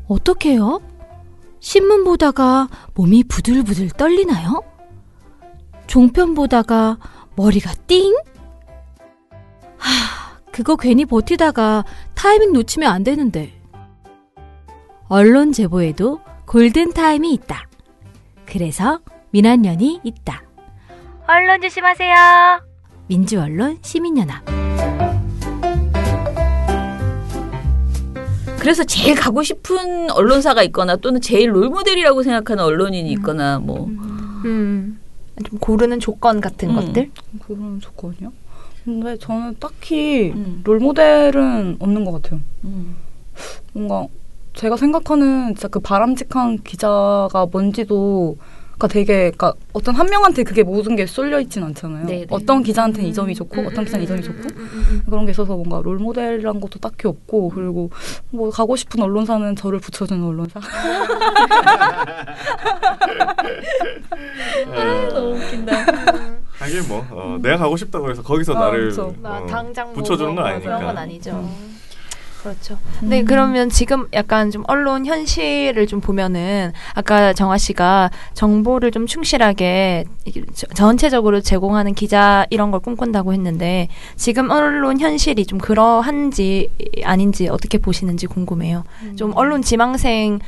어떡해요? 신문 보다가 몸이 부들부들 떨리나요? 종편 보다가 머리가 띵? 그거 괜히 버티다가 타이밍 놓치면 안 되는데. 언론 제보에도 골든타임이 있다. 그래서 민원연이 있다. 언론 조심하세요. 민주언론 시민연합. 그래서 제일 가고 싶은 언론사가 있거나 또는 제일 롤모델이라고 생각하는 언론인이 있거나 뭐 좀 고르는 조건 같은 것들? 고르는 조건이요? 근데 저는 딱히 롤모델은 없는 것 같아요. 뭔가 제가 생각하는 진짜 그 바람직한 기자가 뭔지도 그러니까 어떤 한 명한테 그게 모든 게 쏠려 있진 않잖아요. 네네. 어떤 기자한테는 이 점이 좋고 어떤 기자는 이 점이 좋고 그런 게 있어서 뭔가 롤모델이란 것도 딱히 없고 그리고 뭐 가고 싶은 언론사는 저를 붙여주는 언론사. 너무 웃긴다. 하긴 내가 가고 싶다고 해서 거기서 나를 당장 붙여주는 건 아니니까. 그런 건 아니죠. 그렇죠. 네, 그러면 지금 약간 좀 언론 현실을 좀 보면은 아까 정아 씨가 정보를 좀 충실하게 전체적으로 제공하는 기자 이런 걸 꿈꾼다고 했는데 지금 언론 현실이 좀 그러한지 아닌지 어떻게 보시는지 궁금해요. 좀 언론 지망생이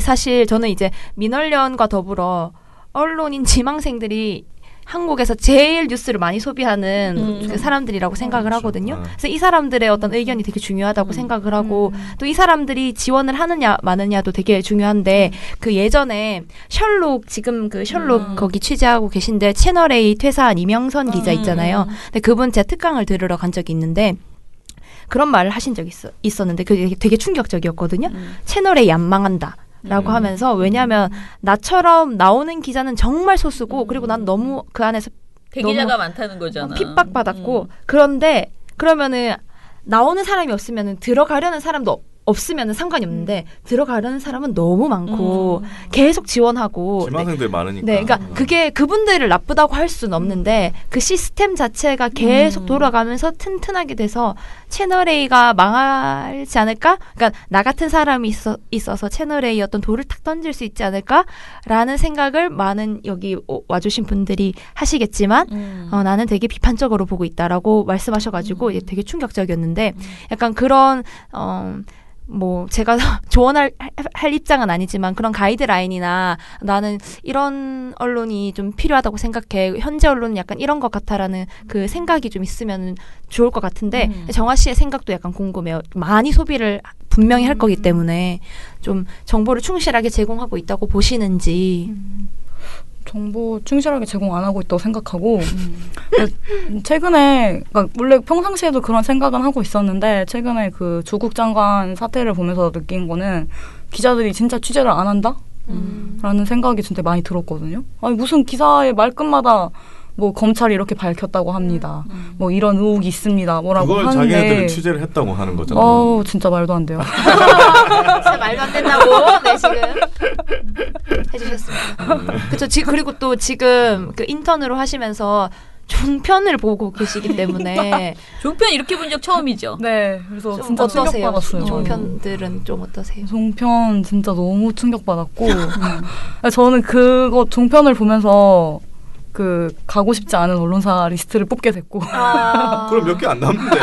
사실 저는 이제 민언련과 더불어 언론인 지망생들이 한국에서 제일 뉴스를 많이 소비하는 그 사람들이라고 생각을 하거든요. 그래서 이 사람들의 어떤 의견이 되게 중요하다고 생각을 하고 또 이 사람들이 지원을 하느냐 마느냐도 되게 중요한데 그 예전에 셜록 지금 그 셜록 거기 취재하고 계신데 채널A 퇴사한 이명선 기자 있잖아요. 근데 그분 제가 특강을 들으러 간 적이 있는데 그런 말을 하신 적이 있었는데 그게 되게 충격적이었거든요. 채널A 안 망한다. 라고 하면서 왜냐하면 나처럼 나오는 기자는 정말 소수고 그리고 난 너무 그 안에서 대기자가 많다는 거잖아. 핍박받았고 그런데 그러면은 나오는 사람이 없으면은 들어가려는 사람도 없으면 상관이 없는데 들어가려는 사람은 너무 많고 계속 지원하고 지망생들 많으니까. 네, 그러니까 그게 그분들을 나쁘다고 할 수는 없는데 그 시스템 자체가 계속 돌아가면서 튼튼하게 돼서 채널A가 망하지 않을까? 그러니까 나 같은 사람이 있어서 채널A 어떤 돌을 탁 던질 수 있지 않을까라는 생각을 많은 여기 와주신 분들이 하시겠지만 나는 되게 비판적으로 보고 있다라고 말씀하셔가지고 되게 충격적이었는데 약간 그런 뭐 제가 조언할 입장은 아니지만 그런 가이드라인이나 나는 이런 언론이 좀 필요하다고 생각해. 현재 언론은 약간 이런 것 같아라는 그 생각이 좀 있으면 좋을 것 같은데 정아 씨의 생각도 약간 궁금해요. 많이 소비를 분명히 할 거기 때문에 좀 정보를 충실하게 제공하고 있다고 보시는지. 정보 충실하게 제공 안 하고 있다고 생각하고 최근에 그러니까 원래 평상시에도 그런 생각은 하고 있었는데 최근에 그 조국 장관 사태를 보면서 느낀 거는 기자들이 진짜 취재를 안 한다? 라는 생각이 진짜 많이 들었거든요. 아니 무슨 기사의 말끝마다 뭐 검찰이 이렇게 밝혔다고 합니다. 뭐 이런 의혹이 있습니다. 뭐라고 그걸 하는데 자기네들은 취재를 했다고 하는 거잖아요. 진짜 말도 안 돼요. 진짜 말도 안 된다고 네 지금 해주셨습니다. 그렇죠. 그리고 또 지금 그 인턴으로 하시면서 종편을 보고 계시기 때문에 종편 이렇게 본 적 처음이죠. 네, 그래서 진짜 어떠세요? 충격받았어요. 종편들은 좀 어떠세요? 종편 진짜 너무 충격받았고 저는 그거 종편을 보면서 그 가고 싶지 않은 언론사 리스트를 뽑게 됐고 그럼 몇 개 안 남는데.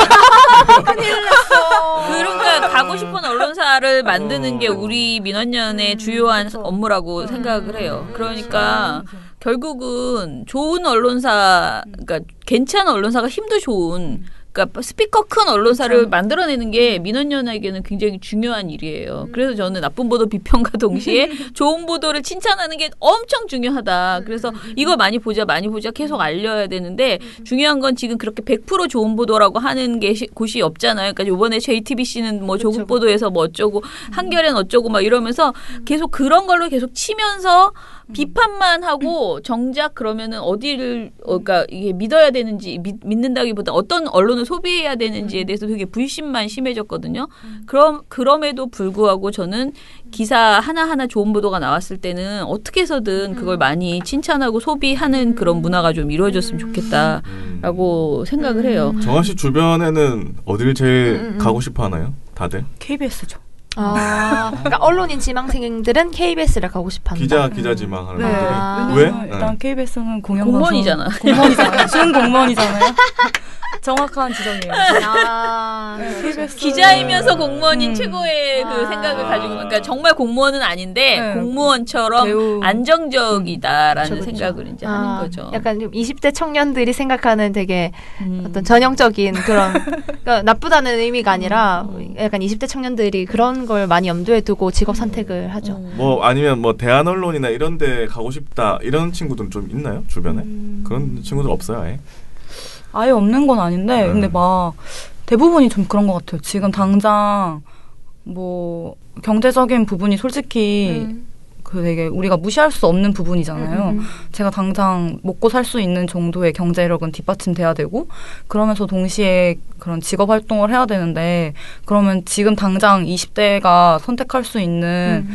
큰일 났어. 그러니까 가고 싶은 언론사를 만드는 게 우리 민원연의 주요한 업무라고 생각을 해요. 그러니까 결국은 좋은 언론사, 그러니까 괜찮은 언론사가 힘도 좋은, 그러니까 스피커 큰 언론사를 그렇죠. 만들어내는 게 민원연에게는 굉장히 중요한 일이에요. 그래서 저는 나쁜 보도 비평과 동시에 좋은 보도를 칭찬하는 게 엄청 중요하다. 그래서 이거 많이 보자 계속 알려야 되는데 중요한 건 지금 그렇게 100% 좋은 보도라고 하는 게 곳이 없잖아요. 그러니까 이번에 JTBC는 뭐 그렇죠. 조국 보도에서 뭐 어쩌고 한겨레는 어쩌고 막 이러면서 계속 그런 걸로 계속 치면서 비판만 하고 정작 그러면은 어디를 그러니까 이게 믿어야 되는지 믿는다기보다 어떤 언론을 소비해야 되는지에 대해서 되게 불신만 심해졌거든요. 그럼에도 불구하고 저는 기사 하나하나 좋은 보도가 나왔을 때는 어떻게 해서든 그걸 많이 칭찬하고 소비하는 그런 문화가 좀 이루어졌으면 좋겠다라고 생각을 해요. 정아 씨 주변에는 어디를 제일 가고 싶어 하나요? 다들? KBS죠. 그러니까 언론인 지망생들은 KBS를 가고 싶어한다. 기자 지망하는 네. 분들이. 왜냐면 왜? 일단 KBS는 공영 공무원이잖아. 공무원이잖아요. 준 공무원이잖아요. 정확한 지적이에요. KBS 기자이면서 공무원인 최고의 그 아. 생각을 가지고 그러니까 정말 공무원은 아닌데 네. 공무원처럼 배우. 안정적이다라는 그쵸, 그쵸. 생각을 이제 하는 거죠. 약간 좀 20대 청년들이 생각하는 되게 음. 어떤 전형적인 그런 그러니까 나쁘다는 의미가 아니라 약간 20대 청년들이 그런 걸 많이 염두에 두고 직업 선택을 하죠. 뭐 아니면 뭐 대한 언론이나 이런 데 가고 싶다 이런 친구들은 좀 있나요? 주변에? 그런 친구들 없어요, 아예? 아예 없는 건 아닌데 근데 막 대부분이 좀 그런 것 같아요. 지금 당장 뭐 경제적인 부분이 솔직히 그 되게 우리가 무시할 수 없는 부분이잖아요. 제가 당장 먹고 살 수 있는 정도의 경제력은 뒷받침돼야 되고 그러면서 동시에 그런 직업 활동을 해야 되는데 그러면 지금 당장 20대가 선택할 수 있는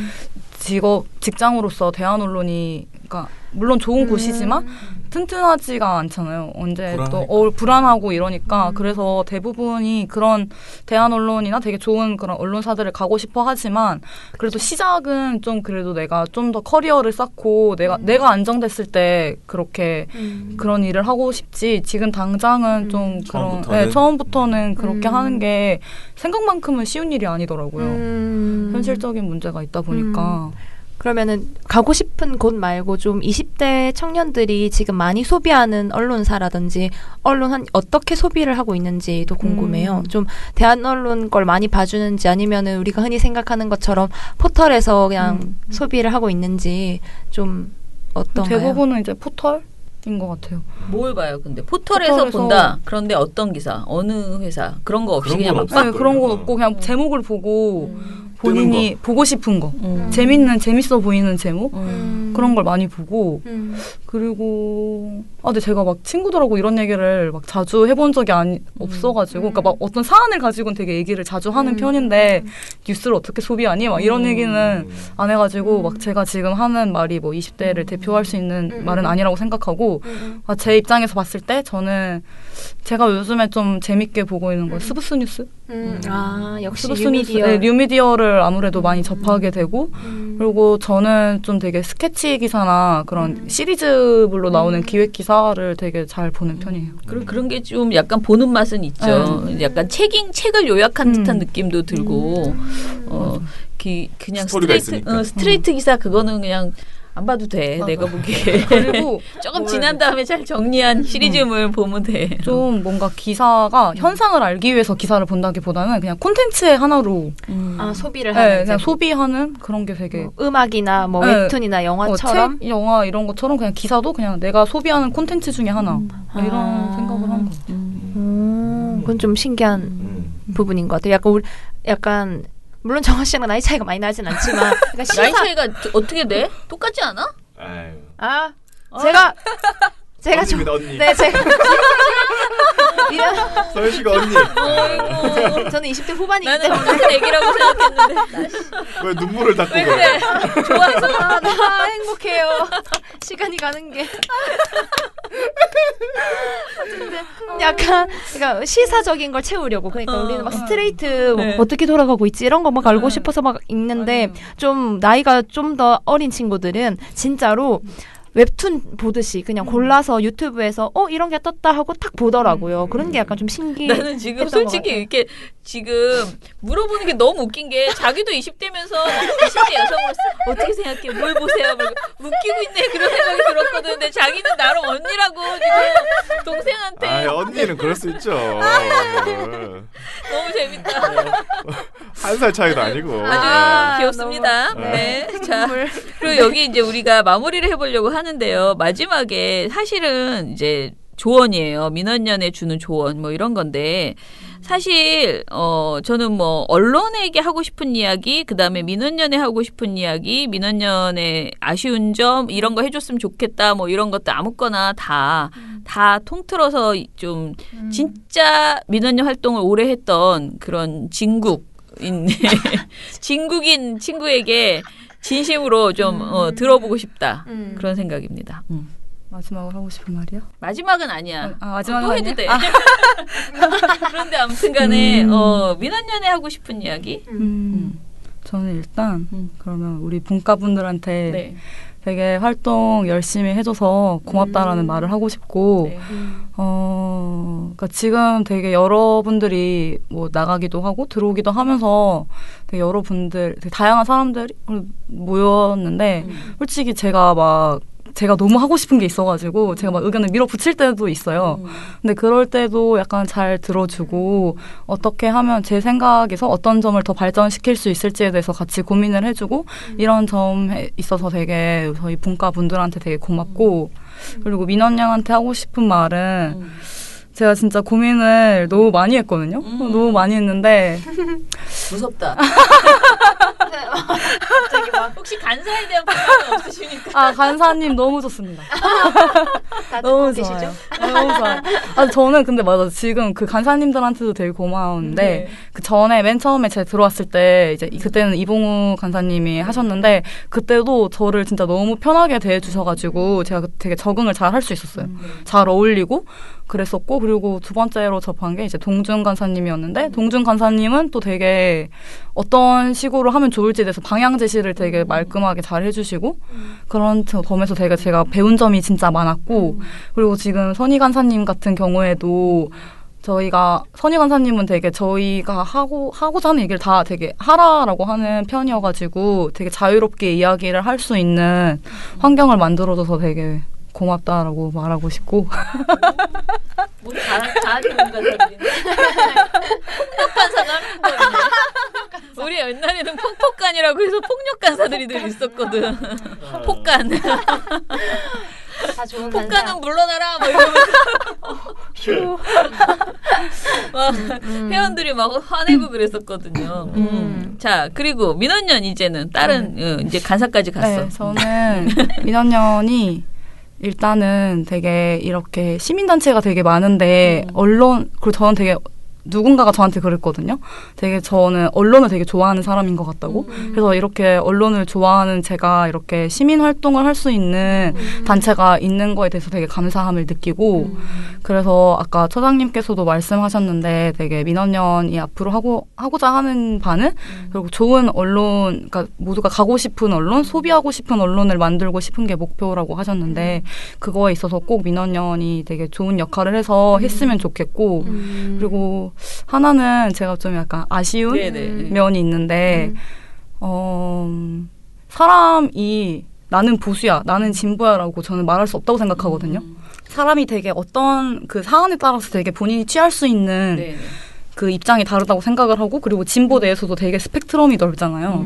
직장으로서 대한 언론이 그러니까 물론 좋은 곳이지만 튼튼하지가 않잖아요. 언제 또 불안하고 이러니까 그래서 대부분이 그런 대한 언론이나 되게 좋은 그런 언론사들을 가고 싶어 하지만 그래도 시작은 좀 그래도 내가 좀 더 커리어를 쌓고 내가 안정됐을 때 그렇게 그런 일을 하고 싶지 지금 당장은 좀 그런 처음부터는 그렇게 하는 게 생각만큼은 쉬운 일이 아니더라고요. 현실적인 문제가 있다 보니까. 그러면은 가고 싶은 곳 말고 좀 20대 청년들이 지금 많이 소비하는 언론사라든지 언론 어떻게 소비를 하고 있는지도 궁금해요. 좀 대한 언론 걸 많이 봐주는지 아니면은 우리가 흔히 생각하는 것처럼 포털에서 그냥 소비를 하고 있는지 좀 어떤가요? 대부분은 이제 포털인 것 같아요. 뭘 봐요? 근데 포털에서 본다. 그런데 어떤 기사, 어느 회사 그런 거 없이 그냥 막 네, 그런 건 없고 그냥 제목을 보고 본인이 보고 싶은 거 재밌어 보이는 제목 그런 걸 많이 보고 그리고 근데 제가 막 친구들하고 이런 얘기를 막 자주 해본 적이 없어가지고 그러니까 막 어떤 사안을 가지고는 되게 얘기를 자주 하는 편인데 뉴스를 어떻게 소비하니? 막 이런 얘기는 안 해가지고 막 제가 지금 하는 말이 뭐 20대를 대표할 수 있는 말은 아니라고 생각하고 제 입장에서 봤을 때 저는 제가 요즘에 좀 재밌게 보고 있는 건 스브스 뉴스 역시 뉴미디어. 네, 뉴미디어를 아무래도 많이 접하게 되고 그리고 저는 좀 되게 스케치 기사나 그런 시리즈물로 나오는 기획 기사를 되게 잘 보는 편이에요. 그런 게 좀 약간 보는 맛은 있죠. 약간 책을 요약한 듯한 느낌도 들고 그냥 스트레이트 기사 그거는 그냥 안 봐도 돼. 내가 보기에. 그리고 조금 지난 다음에 잘 정리한 시리즈물 보면 돼. 좀 뭔가 기사가 현상을 알기 위해서 기사를 본다기보다는 그냥 콘텐츠의 하나로 소비를 하는 그냥 소비하는 그런 게 되게 음악이나 뭐 웹툰이나 영화처럼 책, 영화 이런 것처럼 그냥 기사도 그냥 내가 소비하는 콘텐츠 중에 하나 이런 생각을 하는 것 같아요. 그건 좀 신기한 부분인 것 같아요. 약간 물론 정화 씨랑 나이 차이가 많이 나진 않지만 그러니까 나이 차이가 어떻게 돼? 똑같지 않아? 제가 언니입니다, 언니. 네, 제가 서현 씨가 언니. 저는 20대 후반이기 나는 때문에 무슨 얘기라고 생각했는데 왜 눈물을 닦고 왜 그래? 좋아서 나 행복해요. 시간이 가는 게. 약간 그러니까 시사적인 걸 채우려고 그러니까 우리는 막 스트레이트 뭐 어떻게 돌아가고 있지 이런 거 막 알고 싶어서 막 읽는데 좀 나이가 좀 더 어린 친구들은 진짜로 웹툰 보듯이 그냥 골라서 유튜브에서 이런 게 떴다 하고 탁 보더라고요. 그런 게 약간 좀 신기해. 나는 지금 솔직히 이렇게 지금 물어보는 게 너무 웃긴 게 자기도 20대면서 20대 여성으로서 어떻게 생각해? 뭘 보세요? 막 웃기고 있네 그런 생각이 들었거든. 근데 자기는 나름 언니라고 지금 동생한테 언니는 그럴 수 있죠. 너무 재밌다. 한 살 차이도 아니고. 아주 귀엽습니다. 네. 자, 그리고 여기 이제 우리가 마무리를 해보려고 하는데요. 마지막에 사실은 이제 조언이에요. 민원연에 주는 조언 뭐 이런 건데 사실 저는 뭐 언론에게 하고 싶은 이야기, 그다음에 민원연에 하고 싶은 이야기, 민원연의 아쉬운 점 이런 거 해줬으면 좋겠다 뭐 이런 것도 아무거나 다 통틀어서 좀 진짜 민원연 활동을 오래 했던 그런 진국인 친구에게 진심으로 좀 들어보고 싶다 그런 생각입니다. 마지막으로 하고 싶은 말이요? 마지막은 아니야. 마지막은 또 해도 돼. 그런데 아무튼간에 민원연애 하고 싶은 이야기. 저는 일단 그러면 우리 분과분들한테 네. 되게 활동 열심히 해줘서 고맙다라는 말을 하고 싶고 네. 그러니까 지금 되게 여러분들이 뭐 나가기도 하고 들어오기도 하면서 되게 여러분들 되게 다양한 사람들이 모였는데 솔직히 제가 너무 하고 싶은 게 있어가지고 제가 막 의견을 밀어붙일 때도 있어요. 근데 그럴 때도 약간 잘 들어주고 어떻게 하면 제 생각에서 어떤 점을 더 발전시킬 수 있을지에 대해서 같이 고민을 해주고 이런 점에 있어서 되게 저희 분과 분들한테 되게 고맙고 그리고 민원양한테 하고 싶은 말은 제가 진짜 고민을 너무 많이 했거든요. 너무 많이 했는데 무섭다. 갑자기 막 혹시 간사에 대한 불만은 없으십니까? 간사님 너무 좋습니다. 다 너무 듣고 좋아요. 계시죠? 너무 좋아요. 저는 근데 맞아 지금 그 간사님들한테도 되게 고마운데 네. 그 전에 맨 처음에 제가 들어왔을 때 이제 그때는 이봉우 간사님이 하셨는데 그때도 저를 진짜 너무 편하게 대해주셔가지고 제가 되게 적응을 잘 할 수 있었어요. 잘 어울리고 그랬었고 그리고 두 번째로 접한 게 이제 동준 간사님이었는데 동준 간사님은 또 되게 어떤 식으로 하면 좋을지에 대해서 방향 제시를 되게 말끔하게 잘 해주시고 그런 점에서 되게 제가 배운 점이 진짜 많았고 그리고 지금 선희 간사님 같은 경우에도 저희가 선희 간사님은 되게 저희가 하고자 하는 얘기를 다 되게 하라라고 하는 편이어가지고 되게 자유롭게 이야기를 할 수 있는 환경을 만들어줘서 되게 고맙다라고 말하고 싶고 모두 다 좋은 간사들이네. 폭력 간사가 한 명도 없네. 우리 옛날에는 폭폭간이라고 해서 폭력 간사들이 늘 있었거든. 폭간. 다 좋은 폭간은 물러나라 뭐 이러면서 막 회원들이 막 화내고 그랬었거든요. 자 그리고 민원연 이제는 다른 이제 간사까지 갔어. 네, 저는 민원연이 일단은 되게 이렇게 시민단체가 되게 많은데 언론 그리고 저는 되게 누군가가 저한테 그랬거든요. 되게 저는 언론을 되게 좋아하는 사람인 것 같다고. 그래서 이렇게 언론을 좋아하는 제가 이렇게 시민 활동을 할 수 있는 단체가 있는 거에 대해서 되게 감사함을 느끼고 그래서 아까 처장님께서도 말씀하셨는데 되게 민원연이 앞으로 하고자 하는 바는 그리고 좋은 언론, 그러니까 모두가 가고 싶은 언론, 소비하고 싶은 언론을 만들고 싶은 게 목표라고 하셨는데 그거에 있어서 꼭 민원연이 되게 좋은 역할을 해서 했으면 좋겠고 그리고 하나는 제가 좀 약간 아쉬운 면이 있는데 사람이 나는 보수야, 나는 진보야라고 저는 말할 수 없다고 생각하거든요. 사람이 되게 어떤 그 사안에 따라서 되게 본인이 취할 수 있는 그 입장이 다르다고 생각을 하고 그리고 진보 내에서도 되게 스펙트럼이 넓잖아요.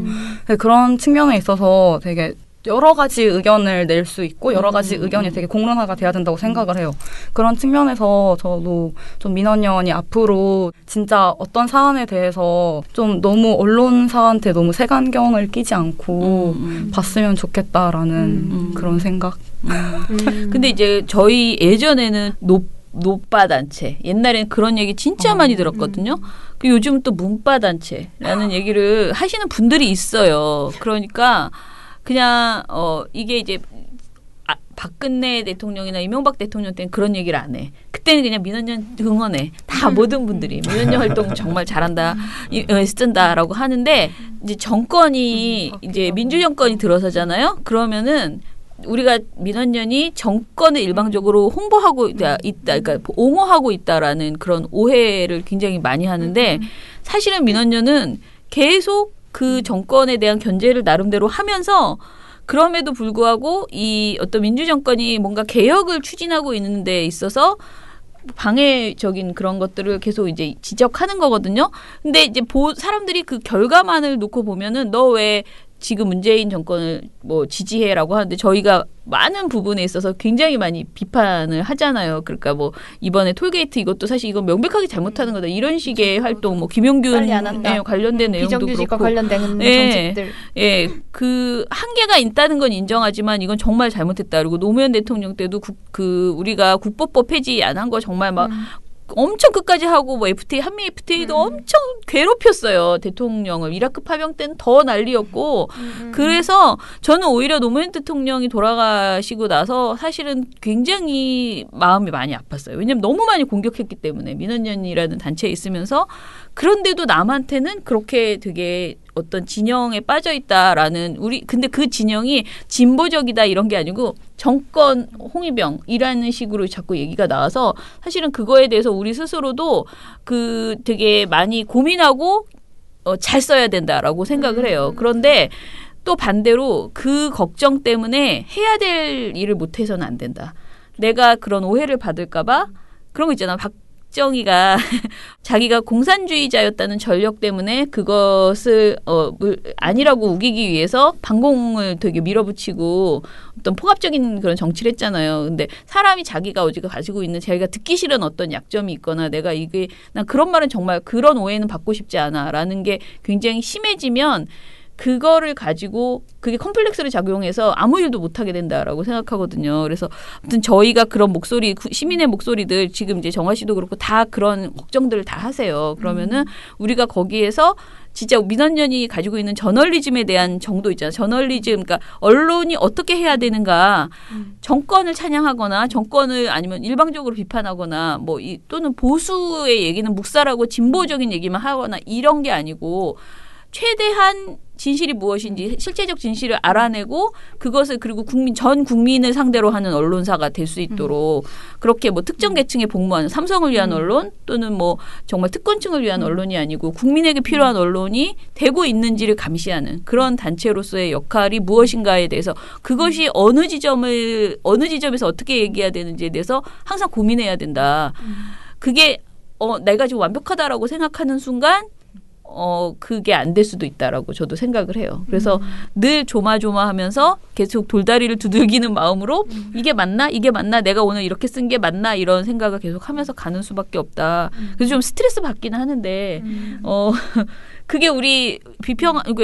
그런 측면에 있어서 되게 여러 가지 의견을 낼 수 있고 여러 가지 의견이 되게 공론화가 돼야 된다고 생각을 해요. 그런 측면에서 저도 좀 민원연이 앞으로 진짜 어떤 사안에 대해서 좀 너무 언론사한테 너무 색안경을 끼지 않고 봤으면 좋겠다라는 그런 생각. 근데 이제 저희 예전에는 노빠 단체, 옛날에는 그런 얘기 진짜 많이 들었거든요. 그 요즘 또 문빠 단체라는 얘기를 하시는 분들이 있어요. 그러니까 그냥 이게 이제 박근혜 대통령이나 이명박 대통령 때는 그런 얘기를 안 해. 그때는 그냥 민원연 응원해. 다 모든 분들이 민원연 활동 정말 잘한다, 쓴다라고 하는데 이제 정권이 이제 민주 정권이 들어서잖아요. 그러면은 우리가 민원연이 정권을 일방적으로 홍보하고 있다, 그러니까 옹호하고 있다라는 그런 오해를 굉장히 많이 하는데 사실은 민원연은 계속 그 정권에 대한 견제를 나름대로 하면서 그럼에도 불구하고 이 어떤 민주정권이 뭔가 개혁을 추진하고 있는 데 있어서 방해적인 그런 것들을 계속 이제 지적하는 거거든요. 근데 이제 사람들이 그 결과만을 놓고 보면은 너 왜 지금 문재인 정권을 뭐 지지해라고 하는데 저희가 많은 부분에 있어서 굉장히 많이 비판을 하잖아요. 그러니까 뭐 이번에 톨게이트 이것도 사실 이건 명백하게 잘못하는 거다. 이런 식의 활동, 뭐 김용균 관련된 내용도 비정규직과 그렇고, 관련된 정책들, 그 한계가 있다는 건 인정하지만 이건 정말 잘못했다. 그리고 노무현 대통령 때도 우리가 국보법 폐지 안 한 거 정말 막 엄청 끝까지 하고 뭐 FTA 한미 FTA도 엄청 괴롭혔어요. 대통령을. 이라크 파병 때는 더 난리였고 그래서 저는 오히려 노무현 대통령이 돌아가시고 나서 사실은 굉장히 마음이 많이 아팠어요. 왜냐하면 너무 많이 공격했기 때문에 민원연이라는 단체에 있으면서 그런데도 남한테는 그렇게 되게 어떤 진영에 빠져 있다라는 근데 그 진영이 진보적이다 이런 게 아니고 정권 홍위병이라는 식으로 자꾸 얘기가 나와서 사실은 그거에 대해서 우리 스스로도 되게 많이 고민하고 잘 써야 된다라고 생각을 해요. 그런데 또 반대로 그 걱정 때문에 해야 될 일을 못해서는 안 된다. 내가 그런 오해를 받을까봐 그런 거 있잖아. 박정희가 자기가 공산주의자였다는 전력 때문에 그것을 아니라고 우기기 위해서 반공을 되게 밀어붙이고 어떤 폭압적인 그런 정치를 했잖아요. 근데 사람이 자기가 가지고 있는 자기가 듣기 싫은 어떤 약점이 있거나 난 그런 말은 정말 그런 오해는 받고 싶지 않아라는 게 굉장히 심해지면 그거를 가지고 그게 컴플렉스를 작용해서 아무 일도 못하게 된다라고 생각하거든요. 그래서 아무튼 저희가 그런 목소리, 시민의 목소리들 지금 이제 정화 씨도 그렇고 다 그런 걱정들을 다 하세요. 그러면은 우리가 거기에서 진짜 민원연이 가지고 있는 저널리즘에 대한 정도 있잖아요. 저널리즘, 그러니까 언론이 어떻게 해야 되는가, 정권을 찬양하거나 정권을 아니면 일방적으로 비판하거나 또는 보수의 얘기는 묵살하고 진보적인 얘기만 하거나 이런 게 아니고 최대한 진실이 무엇인지 실제적 진실을 알아내고 그것을 그리고 전 국민을 상대로 하는 언론사가 될 수 있도록 그렇게 특정 계층에 복무하는 삼성을 위한 언론 또는 정말 특권층을 위한 언론이 아니고 국민에게 필요한 언론이 되고 있는지를 감시하는 그런 단체로서의 역할이 무엇인가에 대해서 그것이 어느 지점에서 어떻게 얘기해야 되는지에 대해서 항상 고민해야 된다. 그게 내가 지금 완벽하다라고 생각하는 순간 그게 안 될 수도 있다라고 저도 생각을 해요. 그래서 늘 조마조마하면서 계속 돌다리를 두들기는 마음으로 이게 맞나? 내가 오늘 이렇게 쓴 게 맞나? 이런 생각을 계속 하면서 가는 수밖에 없다. 그래서 좀 스트레스 받기는 하는데 그게 우리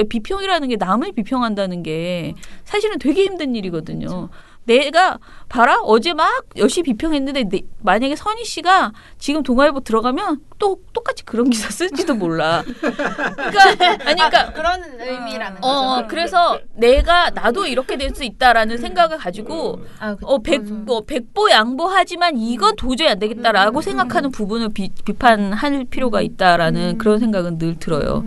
비평이라는 게 남을 비평한다는 게 사실은 되게 힘든 일이거든요. 내가 봐라 어제 막 열심히 비평했는데 만약에 선희 씨가 지금 동아일보 들어가면 또 똑같이 그런 기사 쓸지도 몰라. 그러니까 그런 의미라는 거죠. 그래서 나도 이렇게 될 수 있다라는 생각을 가지고 백보 양보하지만 이건 도저히 안 되겠다라고 생각하는 부분을 비판할 필요가 있다라는 그런 생각은 늘 들어요.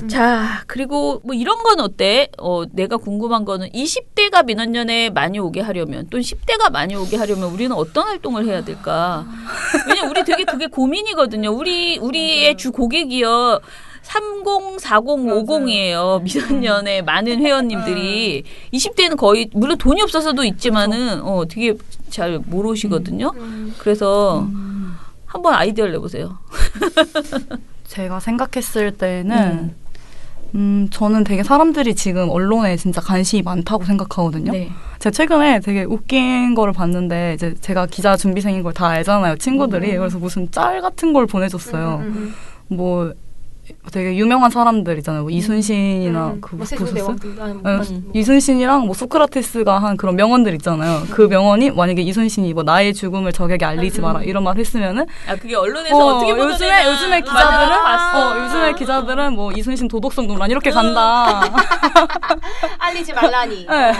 자, 그리고 이런 건 어때? 내가 궁금한 거는 20대가 민원연에 많이 오게 하려면 또는 10대가 많이 오게 하려면 우리는 어떤 활동을 해야 될까? 왜냐면 우리 되게 그게 고민이거든요. 우리의 주 고객이요. 30, 40, 50이에요. 민원연의 많은 회원님들이 20대는 거의 물론 돈이 없어서도 있지만은 되게 잘 모르시거든요. 그래서 한번 아이디어를 내보세요. 제가 생각했을 때는 저는 되게 사람들이 지금 언론에 진짜 관심이 많다고 생각하거든요. 네. 제가 최근에 되게 웃긴 거를 봤는데 이제 제가 기자 준비생인 걸 다 알잖아요. 친구들이. 그래서 무슨 짤 같은 걸 보내줬어요. 되게 유명한 사람들 있잖아요. 이순신이나 보셨어요? 이순신이랑 소크라테스가 한 그런 명언들 있잖아요. 그 명언이 만약에 이순신이 나의 죽음을 적에게 알리지 마라 이런 말 했으면은 그게 언론에서 어떻게 보도되나 요즘에 기자들은 이순신 도덕성 논란 이렇게 간다. 알리지 말라니. 네.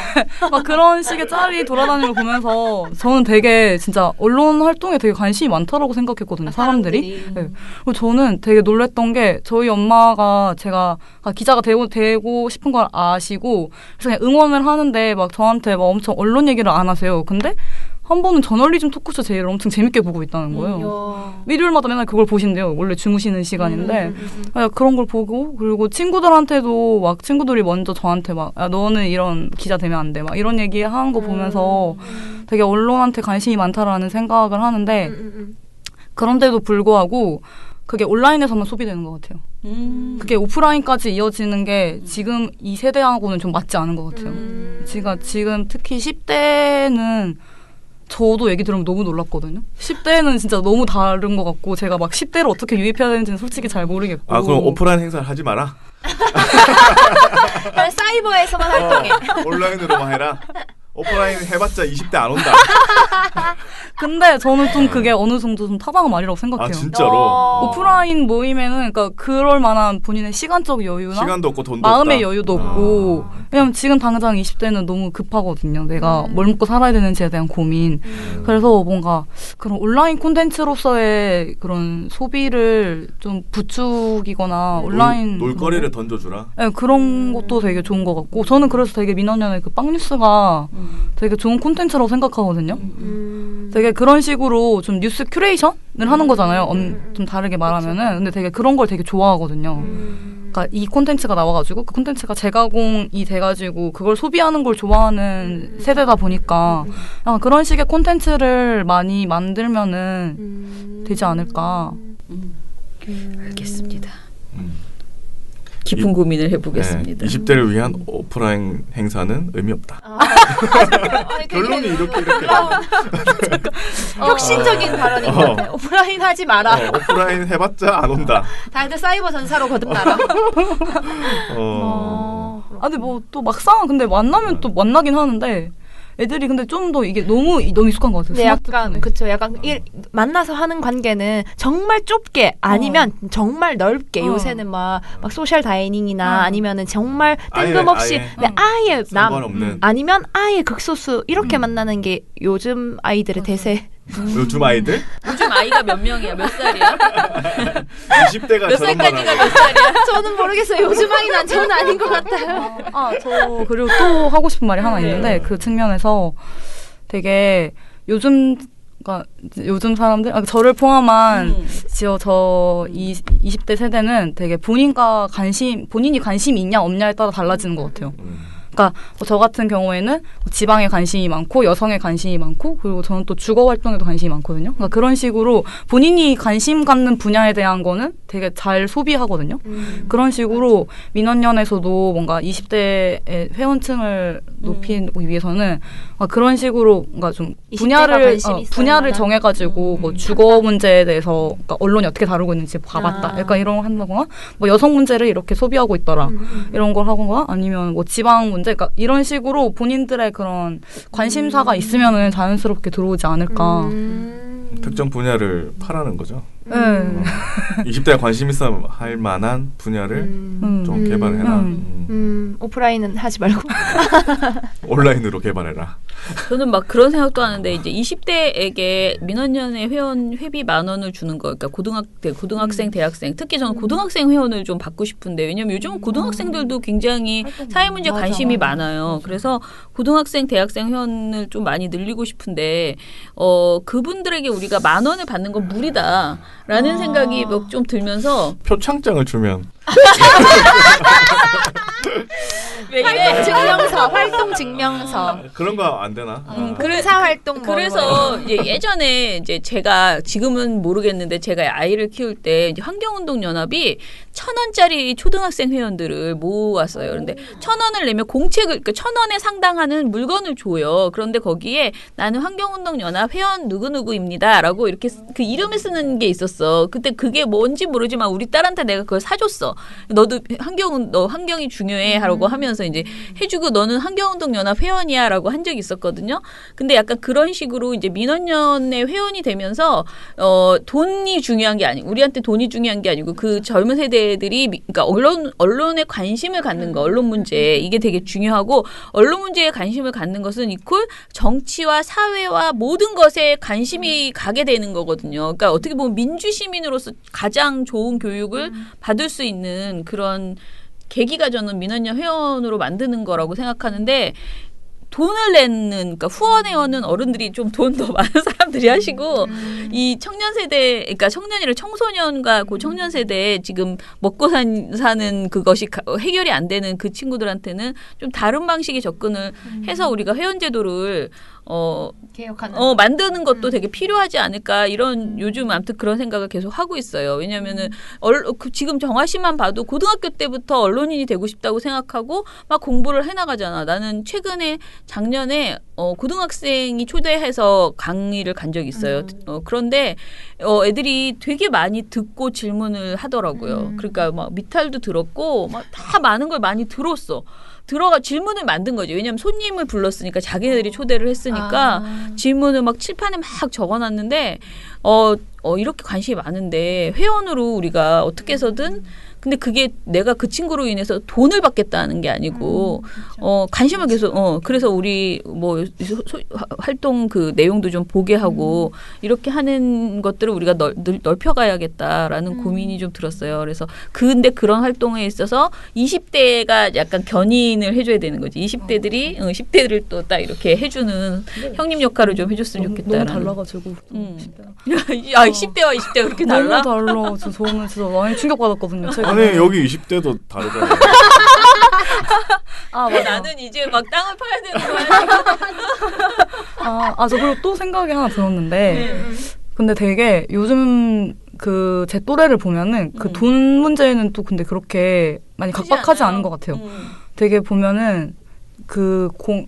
막 그런 식의 짤이 돌아다니는 걸 보면서 저는 되게 진짜 언론 활동에 되게 관심이 많다라고 생각했거든요. 사람들이. 네. 그리고 저는 되게 놀랬던 게 저희 엄마가 제가 기자가 되고 싶은 걸 아시고 그래서 그냥 응원을 하는데 저한테 엄청 언론 얘기를 안 하세요. 근데 한 번은 저널리즘 토크쇼 제일 엄청 재밌게 보고 있다는 거예요. 일요일마다 맨날 그걸 보신대요. 원래 주무시는 시간인데 그런 걸 보고 그리고 친구들한테도 친구들이 먼저 저한테 너는 이런 기자 되면 안 돼 이런 얘기 하는 거 보면서 되게 언론한테 관심이 많다라는 생각을 하는데 그런데도 불구하고 그게 온라인에서만 소비되는 것 같아요. 그게 오프라인까지 이어지는 게 지금 이 세대하고는 좀 맞지 않은 것 같아요. 제가 지금 특히 10대는 저도 얘기 들으면 너무 놀랐거든요. 10대는 진짜 너무 다른 것 같고 제가 10대를 어떻게 유입해야 되는지는 솔직히 잘 모르겠고. 그럼 오프라인 행사를 하지 마라? 사이버에서만 활동해. 온라인으로만 해라? 오프라인 해봤자 20대 안 온다. 근데 저는 좀 그게 어느 정도 좀 타당한 말이라고 생각해요. 아 진짜로? 오프라인 모임에는 그러니까 그럴 만한 본인의 시간적 여유나 시간도 없고 돈도 마음의 없다. 여유도 없고 왜냐면 지금 당장 20대는 너무 급하거든요. 내가 뭘 먹고 살아야 되는지에 대한 고민. 그래서 뭔가 그런 온라인 콘텐츠로서의 그런 소비를 좀 부추기거나 온라인 놀거리를 던져주라. 네, 그런 것도 되게 좋은 것 같고 저는 그래서 되게 민원연의 그 빵뉴스가 되게 좋은 콘텐츠라고 생각하거든요. 되게 그런 식으로 좀 뉴스 큐레이션을 하는 거잖아요. 좀 다르게 말하면은. 근데 되게 그런 걸 되게 좋아하거든요. 그러니까 이 콘텐츠가 나와가지고 그 콘텐츠가 재가공이 돼가지고 그걸 소비하는 걸 좋아하는 세대다 보니까 약간 그런 식의 콘텐츠를 많이 만들면은 되지 않을까. 알겠습니다. 깊은 고민을 해보겠습니다. 네, 20대를 위한 오프라인 행사는 의미 없다. 결론이 이렇게 혁신적인 발언인 것 같아요. 오프라인 하지 마라. 오프라인 해봤자 안 온다. 다들 사이버 전사로 거듭나라. 근데 뭐 또 막상 근데 만나면 또 만나긴 하는데 애들이 근데 좀 더 이게 너무 익숙한 것 같아요. 네, 약간 그쵸. 약간 만나서 하는 관계는 정말 좁게 아니면 정말 넓게 요새는 막 소셜 다이닝이나 아니면은 정말 뜬금없이 아예 상관없는 아니면 아예 극소수 이렇게 만나는 게 요즘 아이들의 대세. 요즘 아이들? 요즘 아이가 몇 명이야? 몇 살이야? 20대가 몇 저런 살까지가 말하고. 몇 살이야? 저는 모르겠어요. 요즘 아이는 저는 아닌 것 같아요. 저 그리고 또 하고 싶은 말이 하나 있는데 그 측면에서 되게 요즘 사람들 저를 포함한 저 20대 세대는 되게 본인이 관심이 있냐 없냐에 따라 달라지는 것 같아요. 그러니까 저 같은 경우에는 지방에 관심이 많고 여성에 관심이 많고 그리고 저는 또 주거 활동에도 관심이 많거든요. 그러니까 그런 식으로 본인이 관심 갖는 분야에 대한 거는 되게 잘 소비하거든요. 그런 식으로 민원연에서도 뭔가 20대의 회원층을 높이기 위해서는 그런 식으로 뭔가 좀 분야를 정해가지고 뭐 주거 문제에 대해서 그러니까 언론이 어떻게 다루고 있는지 봐봤다. 약간 이런 거 한다거나 뭐 여성 문제를 이렇게 소비하고 있더라. 이런 걸 하거나 아니면 뭐 지방 문제 그러니까 이런 식으로 본인들의 그런 관심사가 있으면은 자연스럽게 들어오지 않을까. 특정 분야를 파라는 거죠. 20대가 관심 있어 할 만한 분야를 좀 개발해라. 오프라인은 하지 말고 온라인으로 개발해라. 저는 막 그런 생각도 하는데 이제 20대에게 민원연의 회원 회비 10,000원을 주는 거, 그러니까 고등학생, 대학생, 특히 저는 고등학생 회원을 좀 받고 싶은데 왜냐면 요즘 고등학생들도 굉장히 사회문제 관심이 많아요. 그래서 고등학생, 대학생 회원을 좀 많이 늘리고 싶은데 그분들에게 우리가 10,000원을 받는 건 무리다라는 생각이 좀 들면서 표창장을 주면 활동 증명서 그런 거 안 되나? 그래서 이제 예전에 이제 제가 지금은 모르겠는데 제가 아이를 키울 때 이제 환경운동연합이 1,000원짜리 초등학생 회원들을 모았어요. 그런데 1,000원을 내면 공책을 그러니까 1,000원에 상당하는 물건을 줘요. 그런데 거기에 나는 환경운동연합 회원 누구누구입니다라고 이렇게 그 이름을 쓰는 게 있었어. 그때 그게 뭔지 모르지만 우리 딸한테 내가 그걸 사줬어. 너도 너 환경이 중요해라고 하면서 이제 해주고 너는 환경운동연합 회원이야라고 한 적이 있었거든요. 근데 약간 그런 식으로 이제 민원연의 회원이 되면서 돈이 중요한 게 아니고 우리한테 돈이 중요한 게 아니고 그 젊은 세대들이 그러니까 언론에 관심을 갖는 거, 언론 문제 이게 되게 중요하고 언론 문제에 관심을 갖는 것은 이퀄 정치와 사회와 모든 것에 관심이 가게 되는 거거든요. 그러니까 어떻게 보면 민주 시민으로서 가장 좋은 교육을 받을 수 있는 그런 계기가 저는 민원연 회원으로 만드는 거라고 생각하는데 돈을 내는 그러니까 후원회원은 어른들이 좀 돈 더 많은 사람들이 하시고 이 청년 세대 그러니까 청년이라 청소년과 고청년 세대에 지금 먹고 사는 그것이 해결이 안 되는 그 친구들한테는 좀 다른 방식의 접근을 해서 우리가 회원 제도를 개혁하는 만드는 것도 되게 필요하지 않을까 이런 요즘 아무튼 그런 생각을 계속 하고 있어요. 왜냐하면은 지금 정아 씨만 봐도 고등학교 때부터 언론인이 되고 싶다고 생각하고 막 공부를 해나가잖아. 나는 작년에 고등학생이 초대해서 강의를 간 적이 있어요. 그런데 애들이 되게 많이 듣고 질문을 하더라고요. 그러니까 막 미탈도 들었고 막 다 많은 걸 많이 들었어. 들어가 질문을 만든 거죠. 왜냐하면 손님을 불렀으니까 자기네들이 초대를 했으니까 질문을 막 칠판에 막 적어놨는데 이렇게 관심이 많은데 회원으로 우리가 어떻게 해서든 근데 그게 내가 그 친구로 인해서 돈을 받겠다는 게 아니고 관심을 계속 그래서 우리 뭐 활동 그 내용도 좀 보게 하고 이렇게 하는 것들을 우리가 넓혀가야겠다라는 고민이 좀 들었어요. 그래서 근데 그런 활동에 있어서 20대가 약간 견인을 해줘야 되는 거지. 20대들이 10대들을 또 딱 이렇게 해주는 형님 역할을 좀 해줬으면 좋겠다. 너무 달라가지고 10대와 20대가 그렇게 달라? 너무 달라. 저는 진짜 많이 충격받았거든요. 아니 여기 20대도 다르잖아요. 나는 이제 막 땅을 파야 되는 거야. 저 그리고 또 생각이 하나 들었는데 근데 되게 요즘 그 제 또래를 보면은 그 돈 문제는 또 근데 그렇게 많이 각박하지 않은 것 같아요. 되게 보면은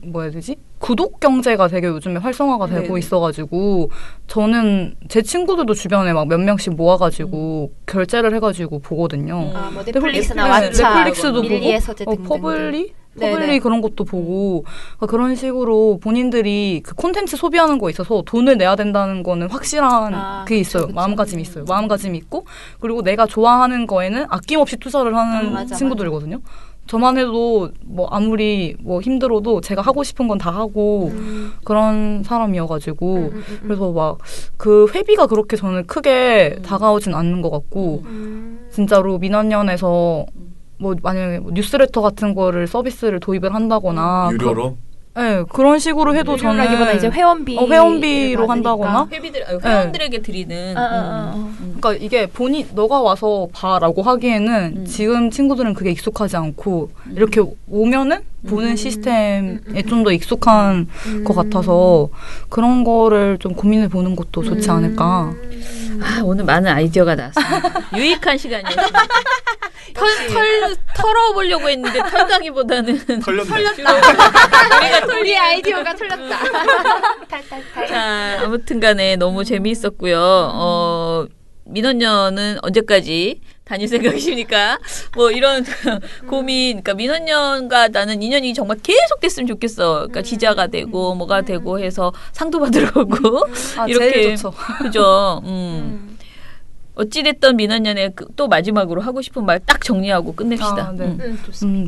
뭐야 되지? 구독 경제가 되게 요즘에 활성화가 되고 있어가지고 저는 제 친구들도 주변에 막 몇 명씩 모아가지고 결제를 해가지고 보거든요. 뭐 넷플릭스나 왓챠, 넷플릭스도 보고 퍼블리 그런 것도 보고 그런 식으로 본인들이 그 콘텐츠 소비하는 거에 있어서 돈을 내야 된다는 거는 확실한 게 있어요. 그쵸. 마음가짐이 있어요. 마음가짐이 있고 그리고 내가 좋아하는 거에는 아낌없이 투자를 하는 친구들이거든요. 저만 해도 뭐 아무리 뭐 힘들어도 제가 하고 싶은 건 다 하고 그런 사람이어가지고 그래서 막 그 회비가 그렇게 저는 크게 다가오진 않는 것 같고 진짜로 민원연에서 뭐 만약에 뉴스레터 같은 거를 서비스를 도입을 한다거나 유료로? 네, 그런 식으로 해도 저는 유료라기보다 이제 회원비로 한다거나 회원들에게 드리는 그러니까 이게 너가 와서 봐라고 하기에는 지금 친구들은 그게 익숙하지 않고 이렇게 오면은 보는 시스템에 좀 더 익숙한 것 같아서 그런 거를 좀 고민해 보는 것도 좋지 않을까. 오늘 많은 아이디어가 나왔습니다. 유익한 시간이었습니다. 털어보려고 했는데 털다기보다는 털렸다. 우리 아이디어가 털렸다. 자, 아무튼 간에 너무 재미있었고요. 민원연은 언제까지 다닐 생각이십니까? 뭐 이런 고민, 그러니까 민원연과 나는 인연이 정말 계속 됐으면 좋겠어. 그러니까 기자가 되고 뭐가 되고 해서 상도 받으러 오고 이렇게 제일 좋죠. 그죠? 어찌됐던 민원연의 또 마지막으로 하고 싶은 말 딱 정리하고 끝냅시다. 네.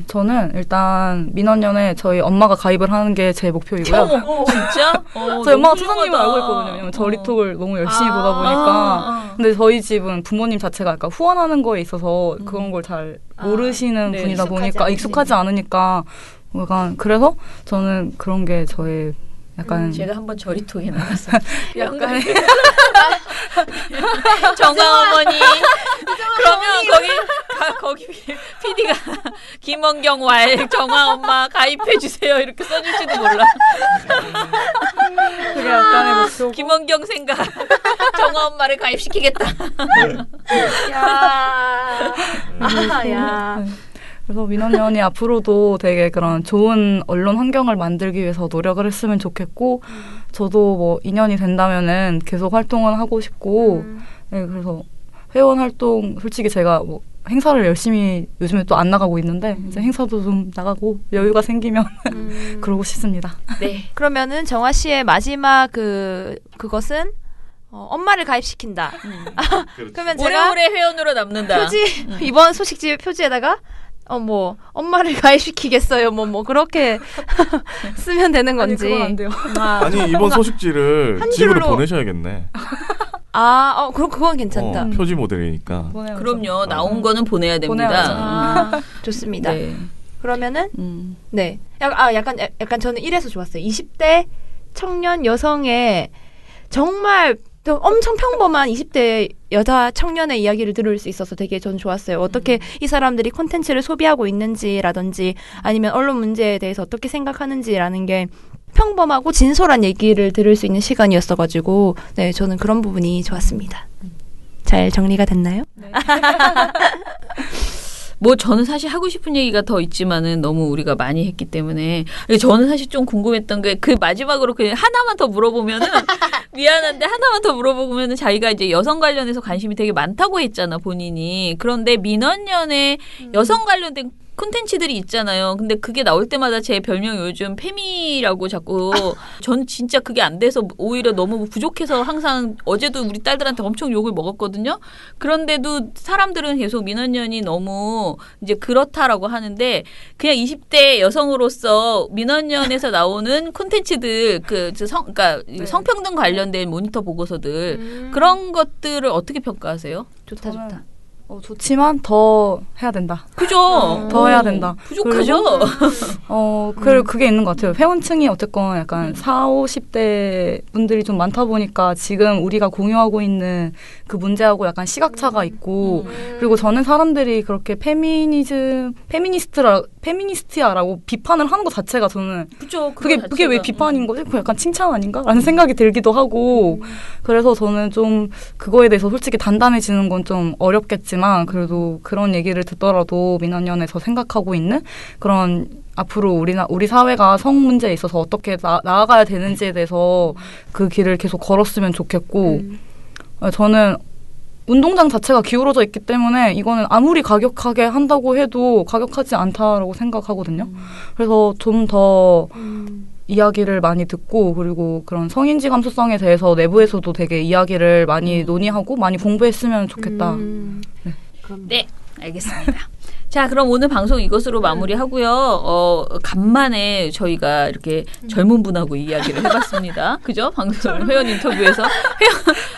저는 일단 민원연에 저희 엄마가 가입을 하는 게 제 목표이고요. 진짜? 저희 엄마가 초상님을 알고 있거든요. 왜냐면 저리톡을 너무 열심히 보다 보니까. 근데 저희 집은 부모님 자체가 약간 후원하는 거에 있어서 그런 걸 잘 모르시는 분이다 보니까 익숙하지 않으니까 약간 그래서 저는 그런 게 저의 약간 제가 한번 저리톡에 나갔어요. 약간 정아 어머니. 그러면 거기 PD가 김원경 왈 정아 엄마 가입해 주세요 이렇게 써줄지도 몰라. 그게 약간의 목표. 김원경 생각 정아 엄마를 가입시키겠다. 야. 그래서 민원연이 앞으로도 되게 그런 좋은 언론 환경을 만들기 위해서 노력을 했으면 좋겠고 저도 뭐 인연이 된다면은 계속 활동을 하고 싶고 네, 그래서 회원 활동 솔직히 제가 뭐 행사를 열심히 요즘에 또 안 나가고 있는데 이제 행사도 좀 나가고 여유가 생기면 그러고 싶습니다. 네. 그러면은 정아 씨의 마지막 그것은 엄마를 가입시킨다. 그러면 제가 오래오래 회원으로 남는다. 표지 이번 소식지 표지에다가 뭐 엄마를 가입시키겠어요. 뭐 그렇게 쓰면 되는 건지. 아니, 그건 안 돼요. 아니 이번 소식지를 집으로 보내셔야겠네. 그럼 그건 괜찮다. 표지 모델이니까. 그럼요. 나온 거는 보내야 됩니다. 좋습니다. 네. 그러면은 네. 약간 저는 이래서 좋았어요. 20대 청년 여성의 정말 엄청 평범한 20대 여자 청년의 이야기를 들을 수 있어서 되게 저는 좋았어요. 어떻게 이 사람들이 콘텐츠를 소비하고 있는지라든지 아니면 언론 문제에 대해서 어떻게 생각하는지라는 게 평범하고 진솔한 얘기를 들을 수 있는 시간이었어가지고 네, 저는 그런 부분이 좋았습니다. 잘 정리가 됐나요? 네. 뭐 저는 사실 하고 싶은 얘기가 더 있지만은 너무 우리가 많이 했기 때문에 저는 사실 좀 궁금했던 게 그 마지막으로 그냥 하나만 더 물어보면은 미안한데 하나만 더 물어보면은 자기가 이제 여성 관련해서 관심이 되게 많다고 했잖아 본인이. 그런데 민원연에 여성 관련된 콘텐츠들이 있잖아요. 근데 그게 나올 때마다 제 별명이 요즘 페미라고 자꾸 저는 진짜 그게 안 돼서 오히려 너무 부족해서 항상 어제도 우리 딸들한테 엄청 욕을 먹었거든요. 그런데도 사람들은 계속 민원연이 너무 이제 그렇다라고 하는데 그냥 20대 여성으로서 민원연에서 나오는 콘텐츠들 그러니까 성평등 관련된 모니터 보고서들 그런 것들을 어떻게 평가하세요? 좋다. 좋지만 더 해야 된다. 그죠? 더 해야 된다. 부족하죠? 그리고 그게 있는 것 같아요. 회원층이 어쨌건 약간 40, 50대 분들이 좀 많다 보니까 지금 우리가 공유하고 있는 그 문제하고 약간 시각차가 있고 그리고 저는 사람들이 그렇게 페미니스트야라고 비판을 하는 것 자체가 저는 그죠? 그게 왜 비판인 거지? 그 약간 칭찬 아닌가? 라는 생각이 들기도 하고 그래서 저는 좀 그거에 대해서 솔직히 단단해지는 건 좀 어렵겠지만 그래도 그런 얘기를 듣더라도 민원연에서 생각하고 있는 그런 앞으로 우리 사회가 성 문제에 있어서 어떻게 나아가야 되는지에 대해서 그 길을 계속 걸었으면 좋겠고 저는 운동장 자체가 기울어져 있기 때문에 이거는 아무리 과격하게 한다고 해도 과격하지 않다라고 생각하거든요. 그래서 좀 더 이야기를 많이 듣고 그리고 그런 성인지 감수성에 대해서 내부에서도 되게 이야기를 많이 논의하고 많이 공부했으면 좋겠다. 네, 알겠습니다. 자, 그럼 오늘 방송 이것으로 마무리하고요. 간만에 저희가 이렇게 젊은 분하고 이야기를 해봤습니다. 그죠? 방송 회원 인터뷰에서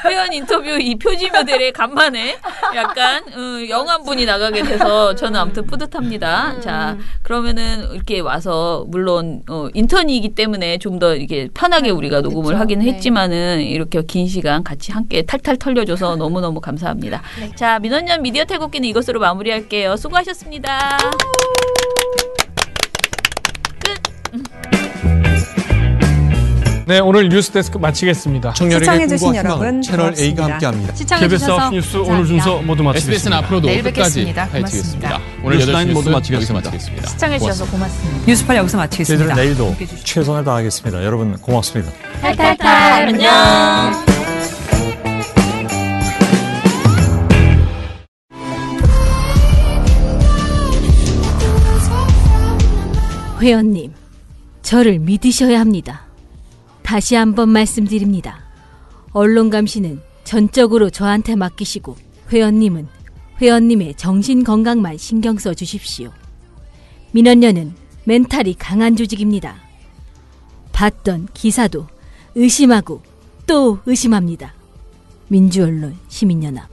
회원 인터뷰 이 표지모델에 간만에 약간 영한 분이 나가게 돼서 저는 아무튼 뿌듯합니다. 자, 그러면은 이렇게 와서 물론 인턴이기 때문에 좀 더 이게 편하게 우리가 녹음을 하긴 했지만은 이렇게 긴 시간 같이 함께 탈탈 털려줘서 너무너무 감사합니다. 자, 민원연 미디어 태국기는 이것으로 마무리할게요. 수고하셨습니다. 네, 오늘 뉴스데스크 마치겠습니다. 청년에게 꿈과 희망을 채널 A가 함께합니다. KBS 뉴스 오늘 순서 모두 마치겠습니다. SBS는 앞으로도 끝까지 파헤치겠습니다. 오늘 뉴스타임 모두 여기서 마치겠습니다. 마치겠습니다. 시청해주셔서 고맙습니다. 뉴스팔 여기서 마치겠습니다. 저희들은 내일도 최선을 다하겠습니다. 여러분 고맙습니다. 탈탈탈 안녕. 회원님, 저를 믿으셔야 합니다. 다시 한번 말씀드립니다. 언론 감시는 전적으로 저한테 맡기시고 회원님은 회원님의 정신건강만 신경 써주십시오. 민원연은 멘탈이 강한 조직입니다. 봤던 기사도 의심하고 또 의심합니다. 민주언론 시민연합